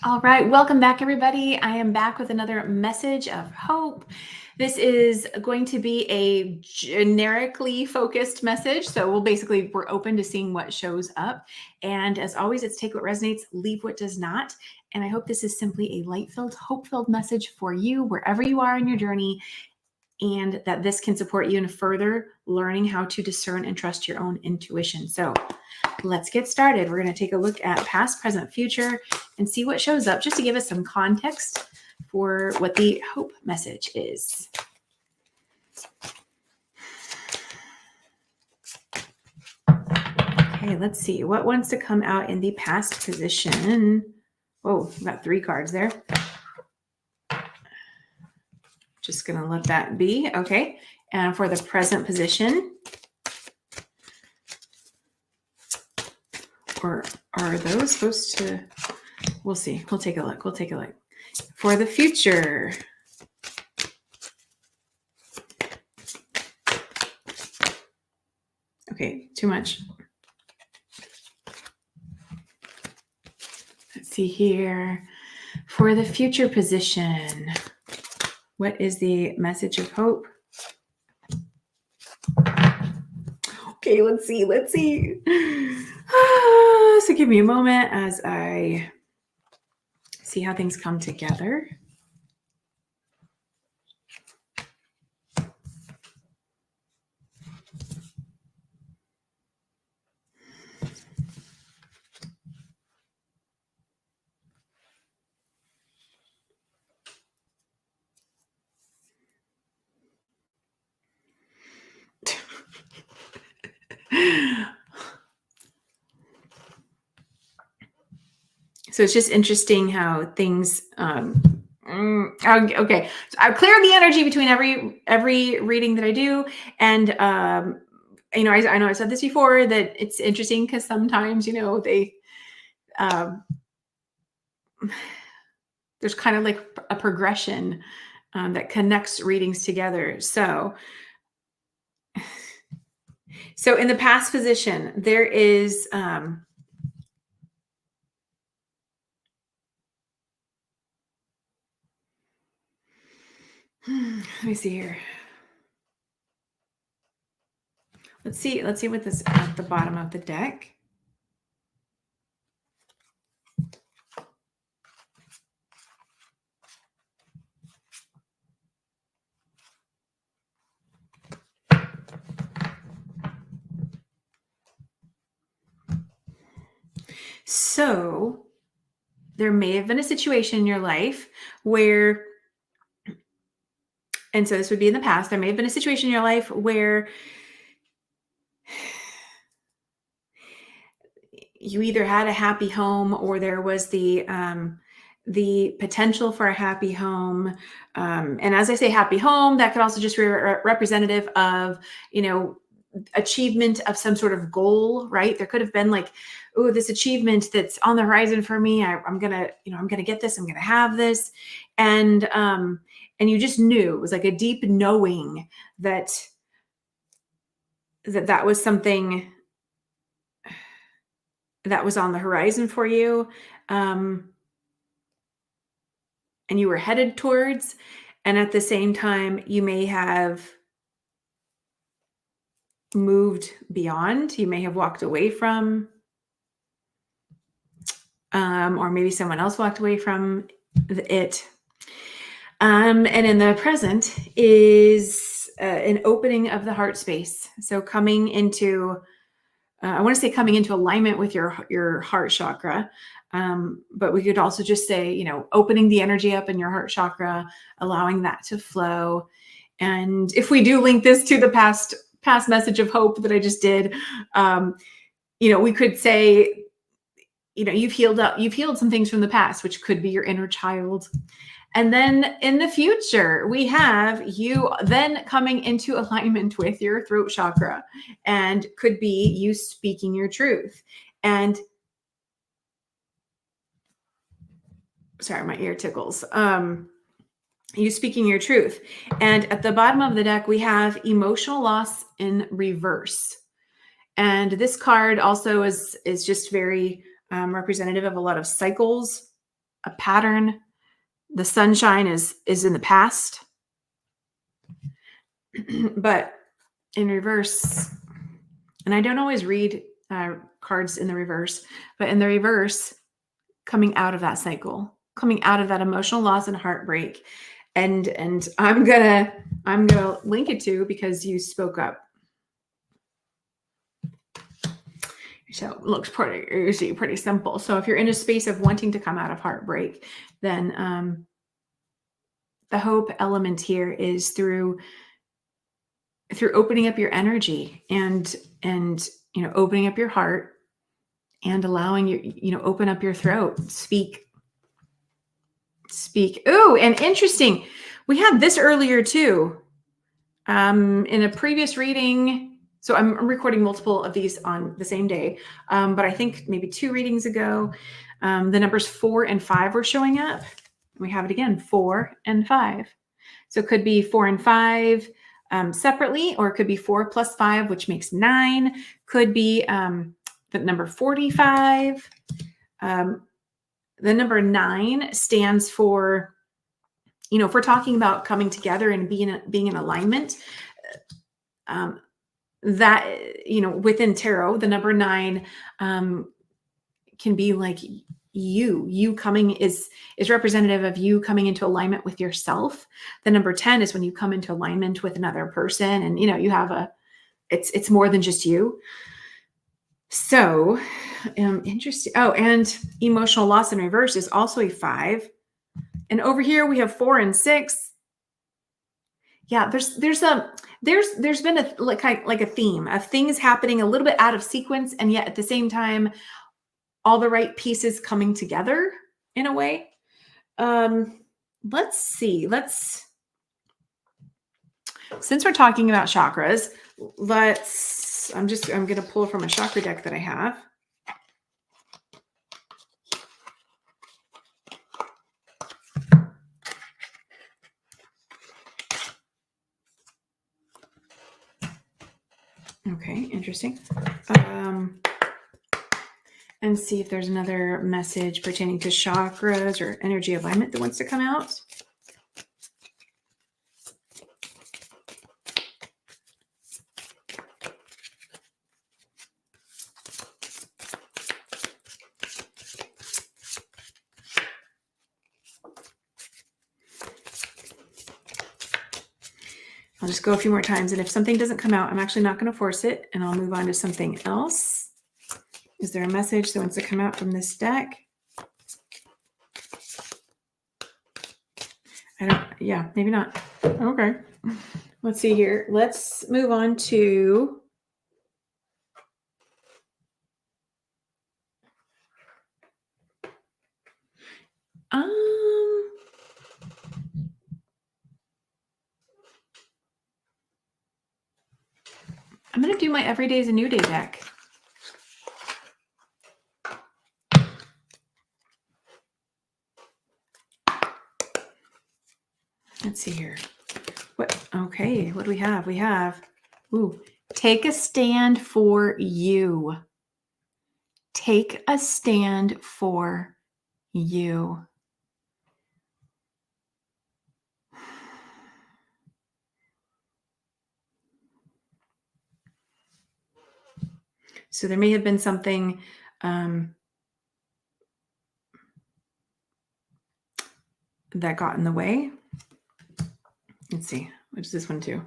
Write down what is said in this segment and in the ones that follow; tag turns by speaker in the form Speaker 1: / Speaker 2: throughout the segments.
Speaker 1: All right, welcome back, everybody. I am back with another message of hope. This is going to be a generically focused message. So we're open to seeing what shows up. And as always, it's take what resonates, leave what does not. And I hope this is simply a light-filled, hope-filled message for you wherever you are in your journey, and that this can support you in further learning how to discern and trust your own intuition. So let's get started. We're going to take a look at past, present, future, and see what shows up just to give us some context for what the hope message is. Okay, let's see. What wants to come out in the past position? Oh, we've got 3 cards there. Just going to let that be. Okay. And for the present position, or are those supposed to, we'll see. We'll take a look. For the future. Okay, too much. Let's see here. For the future position, what is the message of hope? Okay, let's see. So give me a moment as I see how things come together. So it's just interesting how things, okay. So I clear the energy between every reading that I do. And, I know I said this before, that it's interesting because sometimes, they, there's kind of like a progression that connects readings together. So in the past position, there is, let me see here. Let's see what this at the bottom of the deck. So there may have been a situation in your life where, and so this would be in the past, there may have been a situation in your life where you either had a happy home or there was the potential for a happy home. And as I say happy home, that could also just be representative of, achievement of some sort of goal, right? There could have been like, oh, this achievement that's on the horizon for me. I'm going to get this, I'm going to have this. And you just knew, it was like a deep knowing that was something that was on the horizon for you. And you were headed towards, and at the same time, you may have moved beyond, you may have walked away from, or maybe someone else walked away from it. And in the present is an opening of the heart space. So coming into, I want to say coming into alignment with your heart chakra. But we could also just say, opening the energy up in your heart chakra, allowing that to flow. And if we do link this to the past message of hope that I just did, we could say, you've healed some things from the past, which could be your inner child. And then in the future, we have you then coming into alignment with your throat chakra, and could be you speaking your truth. And sorry, my ear tickles. You speaking your truth. And at the bottom of the deck, we have emotional loss in reverse. And this card also is just very representative of a lot of cycles a pattern. The sunshine is in the past. But in reverse, and I don't always read cards in the reverse, but in the reverse, coming out of that cycle, coming out of that emotional loss and heartbreak. And I'm gonna link it to, because you spoke up. So it looks pretty simple. So if you're in a space of wanting to come out of heartbreak, then the hope element here is through opening up your energy and opening up your heart and allowing you open up your throat, speak. Ooh, and interesting. We had this earlier too. In a previous reading. So I'm recording multiple of these on the same day. But I think maybe 2 readings ago, the numbers 4 and 5 were showing up. We have it again, 4 and 5. So it could be 4 and 5 separately, or it could be 4 plus 5, which makes 9. Could be the number 45. The number 9 stands for, if we're talking about coming together and being in alignment, that, within tarot, the number 9 can be like you coming is representative of you coming into alignment with yourself. The number 10 is when you come into alignment with another person, and you have it's more than just you. So interesting. Oh, and emotional loss in reverse is also a 5. And over here we have 4 and 6. Yeah, there's been a like a theme of things happening a little bit out of sequence, and yet at the same time, all the right pieces coming together in a way. Let's see. Since we're talking about chakras, I'm going to pull from a chakra deck that I have. Okay, interesting. And see if there's another message pertaining to chakras or energy alignment that wants to come out. I'll just go a few more times, and if something doesn't come out, I'm actually not going to force it, and I'll move on to something else. Is there a message that wants to come out from this deck? Yeah, maybe not. Okay. Let's see here. Let's move on to I'm going to do my Every Day is a New Day deck. Let's see here. What do we have? We have, take a stand for you. Take a stand for you. So there may have been something that got in the way. Let's see. What is this one too?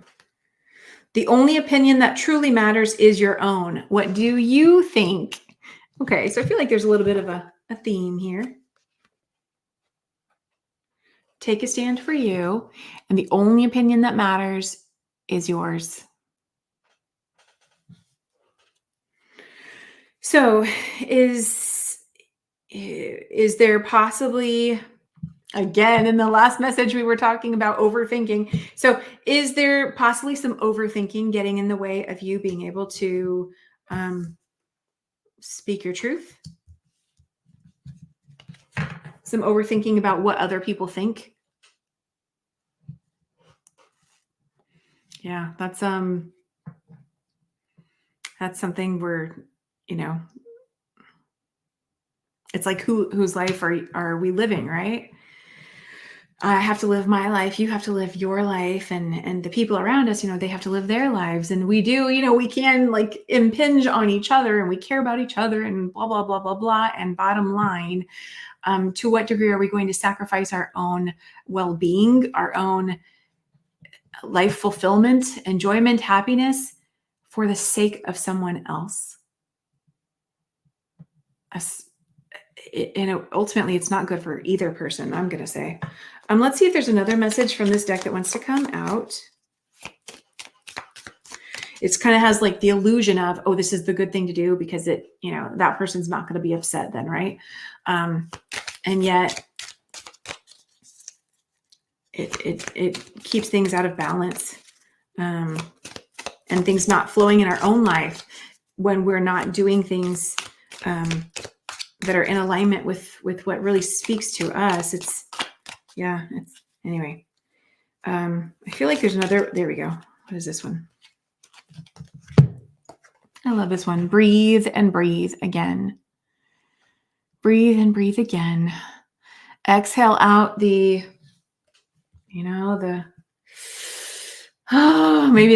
Speaker 1: The only opinion that truly matters is your own. What do you think? Okay, so I feel like there's a little bit of a theme here. Take a stand for you, and the only opinion that matters is yours. So is there possibly, again, in the last message we were talking about overthinking. So is there possibly some overthinking getting in the way of you being able to speak your truth? Some overthinking about what other people think? Yeah, that's something where, It's like whose life are we living, right? I have to live my life. You have to live your life, and the people around us, they have to live their lives. And we do, we can like impinge on each other, and we care about each other, and blah blah blah blah blah. And bottom line, to what degree are we going to sacrifice our own well-being, our own life fulfillment, enjoyment, happiness for the sake of someone else? And ultimately, it's not good for either person, I'm going to say. Let's see if there's another message from this deck that wants to come out. It's kind of has like the illusion of, oh, this is the good thing to do because that person's not going to be upset then, right? And yet it keeps things out of balance, and things not flowing in our own life when we're not doing things that are in alignment with what really speaks to us. Anyway. I feel like there's another, there we go. What is this one? I love this one. Breathe and breathe again. Breathe and breathe again. Exhale out maybe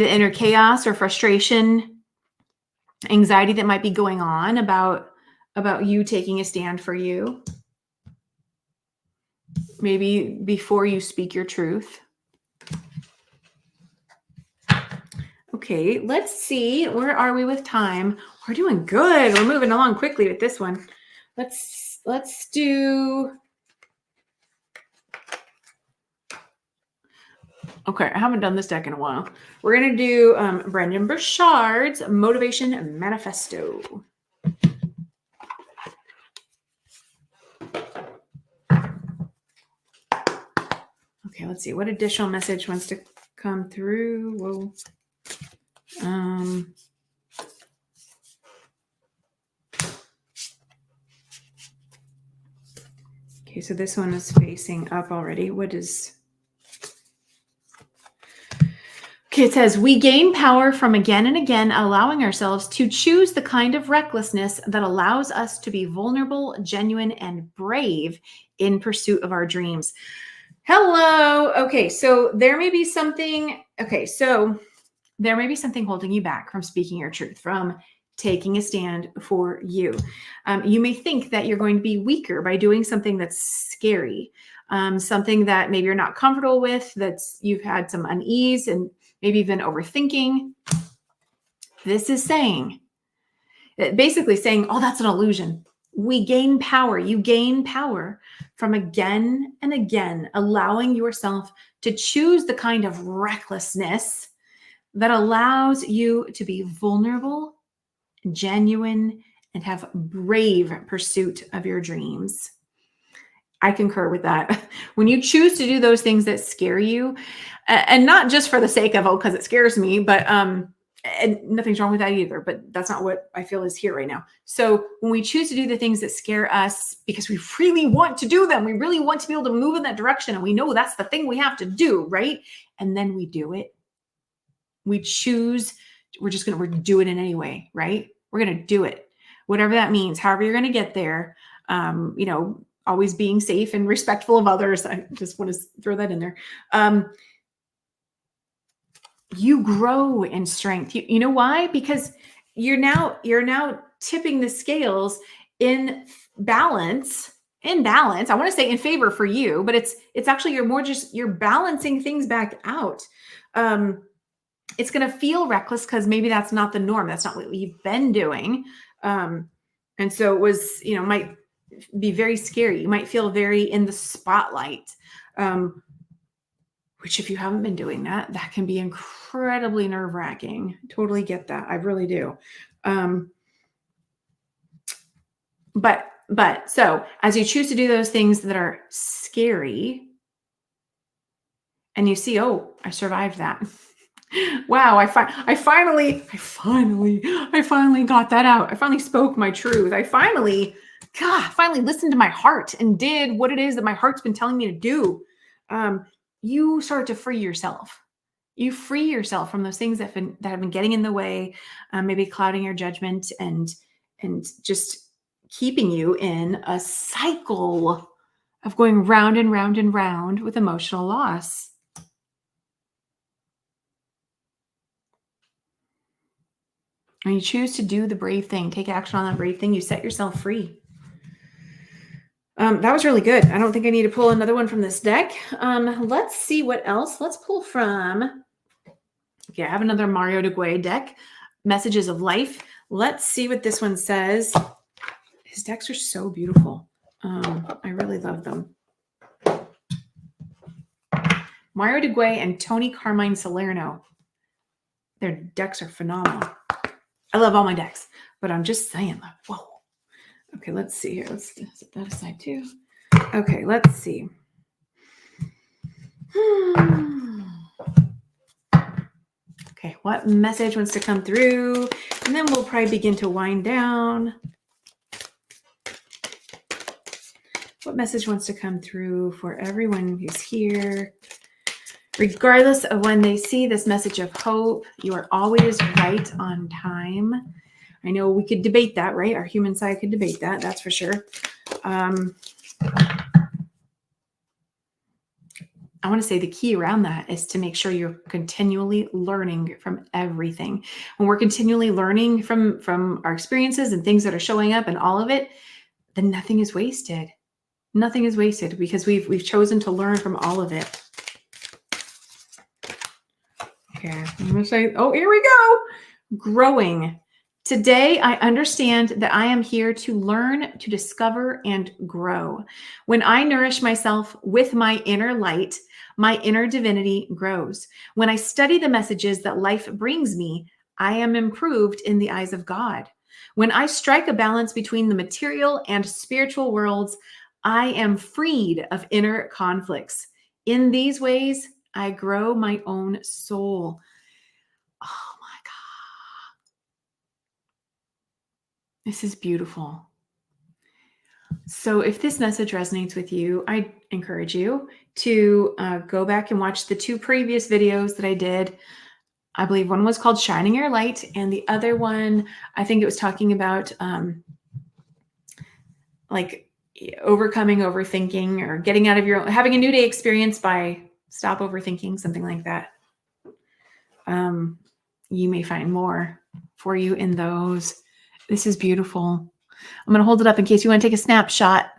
Speaker 1: the inner chaos or frustration, anxiety that might be going on about you taking a stand for you. Maybe before you speak your truth. Okay, let's see. Where are we with time? We're doing good. We're moving along quickly with this one. Let's do. Okay, I haven't done this deck in a while. We're going to do Brendan Burchard's Motivation Manifesto. Okay, let's see. What additional message wants to come through? Whoa. Okay, so this one is facing up already. Okay, it says, we gain power from again and again allowing ourselves to choose the kind of recklessness that allows us to be vulnerable, genuine, and brave in pursuit of our dreams. Hello. Okay, so there may be something holding you back from speaking your truth, from taking a stand for you. You may think that you're going to be weaker by doing something that's scary, something that maybe you're not comfortable with, you've had some unease and maybe even overthinking. This is basically saying, oh, that's an illusion. We gain power. You gain power from again and again allowing yourself to choose the kind of recklessness that allows you to be vulnerable, genuine, and have brave pursuit of your dreams. I concur with that. When you choose to do those things that scare you, and not just for the sake of, because it scares me, but and nothing's wrong with that either, but that's not what I feel is here right now. So when we choose to do the things that scare us because we really want to do them, we really want to be able to move in that direction, and we know that's the thing we have to do, right? And then we do it. We choose, we're do it in any way, right? We're going to do it. Whatever that means, however you're going to get there, always being safe and respectful of others. I just want to throw that in there. You grow in strength. You know why? Because you're now tipping the scales in balance. I want to say in favor for you, but it's actually you're balancing things back out. It's going to feel reckless because maybe that's not the norm. That's not what you've been doing. And so it was, might be very scary. You might feel very in the spotlight, which if you haven't been doing that can be incredibly nerve-wracking. Totally get that. I really do. But so as you choose to do those things that are scary and you see, oh, I survived that. Wow, I finally got that out. I finally spoke my truth. I finally listened to my heart and did what it is that my heart's been telling me to do. You start to free yourself. You free yourself from those things that have been getting in the way, maybe clouding your judgment and just keeping you in a cycle of going round and round and round with emotional loss. When you choose to do the brave thing, take action on that brave thing, you set yourself free. That was really good. I don't think I need to pull another one from this deck. Let's see what else. Let's pull from, okay, I have another Mario de Guay deck, Messages of Life. Let's see what this one says. His decks are so beautiful. I really love them. Mario de Guay and Tony Carmine Salerno. Their decks are phenomenal. I love all my decks, but I'm just saying, whoa. Okay, let's see here. Let's set that aside too. Okay, let's see. Okay, what message wants to come through? And then we'll probably begin to wind down. What message wants to come through for everyone who's here? Regardless of when they see this message of hope, you are always right on time. I know we could debate that, right? Our human side could debate that, that's for sure. I want to say the key around that is to make sure you're continually learning from everything. When we're continually learning from our experiences and things that are showing up and all of it, then nothing is wasted. Nothing is wasted because we've chosen to learn from all of it. Okay, I'm going to say, oh, here we go. Growing. Today, I understand that I am here to learn, to discover, and grow. When I nourish myself with my inner light, my inner divinity grows. When I study the messages that life brings me, I am improved in the eyes of God. When I strike a balance between the material and spiritual worlds, I am freed of inner conflicts. In these ways, I grow my own soul. Oh my God. This is beautiful. So if this message resonates with you, I encourage you to go back and watch the 2 previous videos that I did. I believe one was called Shining Your Light, and the other one, I think it was talking about like overcoming overthinking or getting out of your, having a new day experience by stop overthinking, something like that. You may find more for you in those. This is beautiful. I'm going to hold it up in case you want to take a snapshot.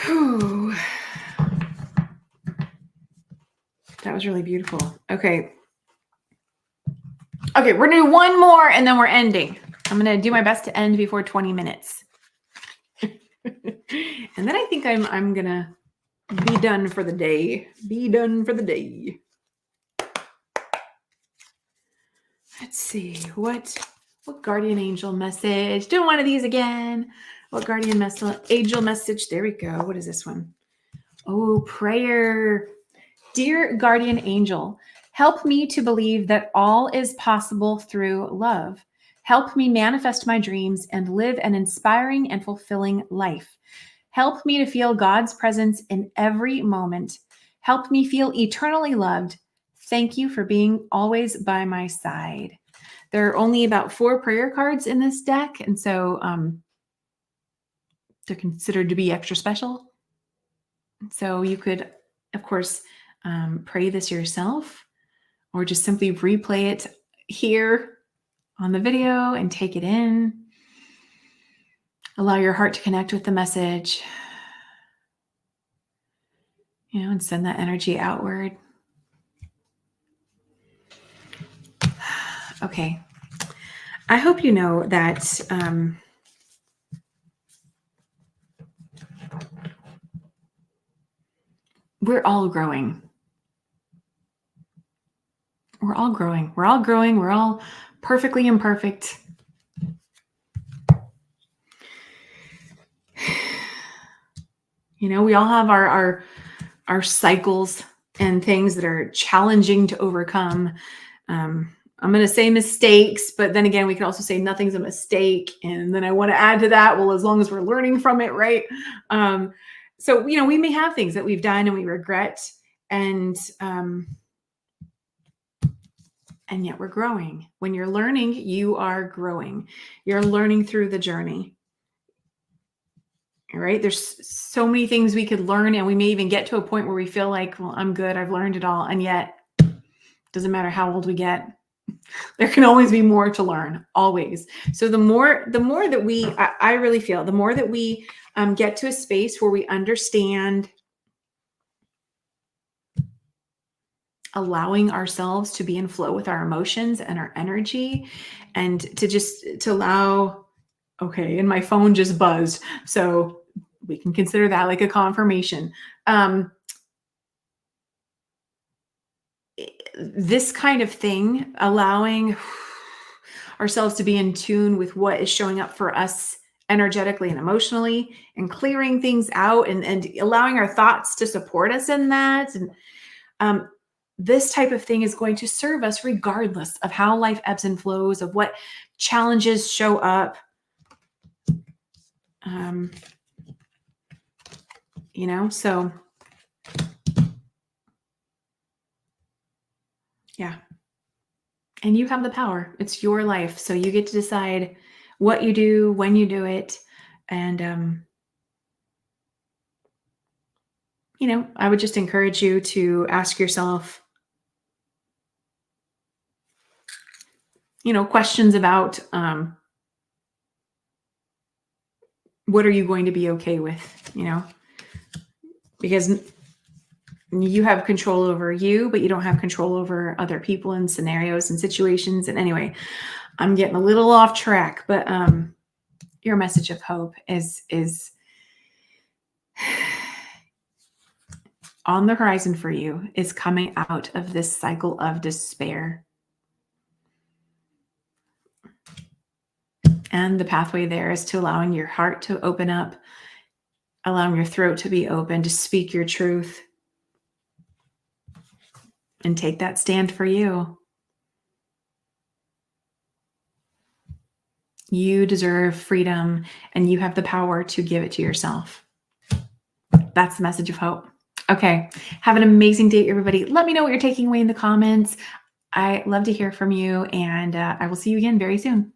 Speaker 1: Whew. That was really beautiful. Okay. Okay, we're going to do one more and then we're ending. I'm going to do my best to end before 20 minutes. And then I think I'm going to be done for the day. Be done for the day. Let's see. What guardian angel message? Do one of these again. What guardian angel message? There we go. What is this one? Oh, prayer. Dear guardian angel, help me to believe that all is possible through love. Help me manifest my dreams and live an inspiring and fulfilling life. Help me to feel God's presence in every moment. Help me feel eternally loved. Thank you for being always by my side. There are only about 4 prayer cards in this deck, and so they're considered to be extra special. So you could, of course, pray this yourself, or just simply replay it here on the video and take it in. Allow your heart to connect with the message, and send that energy outward. Okay. I hope you know that we're all growing. We're all growing. We're all growing. We're all perfectly imperfect. We all have our cycles and things that are challenging to overcome. I'm going to say mistakes, but then again, we could also say nothing's a mistake. And then I want to add to that, well, as long as we're learning from it, right? So, we may have things that we've done and we regret. And And yet we're growing. When you're learning, you are growing. You're learning through the journey. Right? There's so many things we could learn, and we may even get to a point where we feel like, well, I'm good. I've learned it all. And yet, doesn't matter how old we get, there can always be more to learn, always. So the more that we, I really feel, the more that we get to a space where we understand allowing ourselves to be in flow with our emotions and our energy, and to allow, okay, and my phone just buzzed, so we can consider that like a confirmation. This kind of thing, allowing ourselves to be in tune with what is showing up for us energetically and emotionally, and clearing things out, and allowing our thoughts to support us in that. And this type of thing is going to serve us regardless of how life ebbs and flows, of what challenges show up. So yeah. And you have the power. It's your life. So you get to decide what you do, when you do it. And, I would just encourage you to ask yourself, questions about what are you going to be okay with, because you have control over you, but you don't have control over other people and scenarios and situations. And anyway, I'm getting a little off track, but your message of hope is on the horizon for you, is coming out of this cycle of despair. And the pathway there is to allowing your heart to open up, allowing your throat to be open, to speak your truth, and take that stand for you. You deserve freedom, and you have the power to give it to yourself. That's the message of hope. Okay. Have an amazing day, everybody. Let me know what you're taking away in the comments. I love to hear from you, and I will see you again very soon.